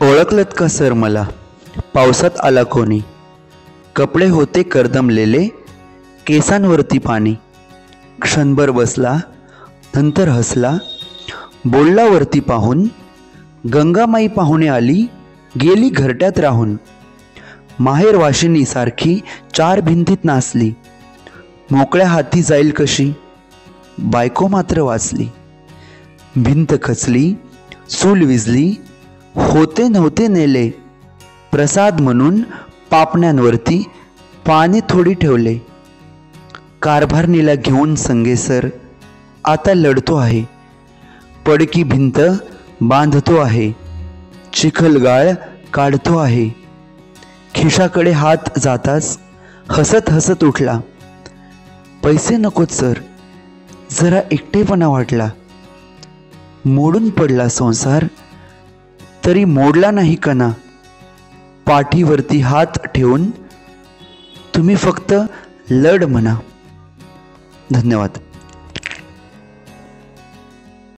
ओळखलत का सर मला? पावसात आला कोणी, कपडे होते कर्दमलेले, केसांवरती पाणी. क्षणभर बसला, नंतर हसला, बोलला वरती पाहून, गंगामाई पाहुणे आली, गेली घरट्यात राहून. माहेर वाशिनी सारखी चार भिंतीत नाचली, मोकळ्या हाती जाईल कशी, बायको मात्र वाचली. भिंत खचली, चूल विजली, होते नव्हते नेले, प्रसाद म्हणून पापण्यांवरती पाणी थोडी ठेवले. कारभारणीला घेऊन संगेसर आता लढतो आहे, पडकी भिंत बांधतो आहे, चिखलगाळ काढतो आहे. खिशाकडे हात जाताच हसत हसत उठला, पैसे नकोत सर, जरा एकटेपणा वाटला. मोडून पडला संसार, तरी मोडला नाही कणा. पाठीवरती हात ठेवून तुम्ही फक्त लढ म्हणा. धन्यवाद.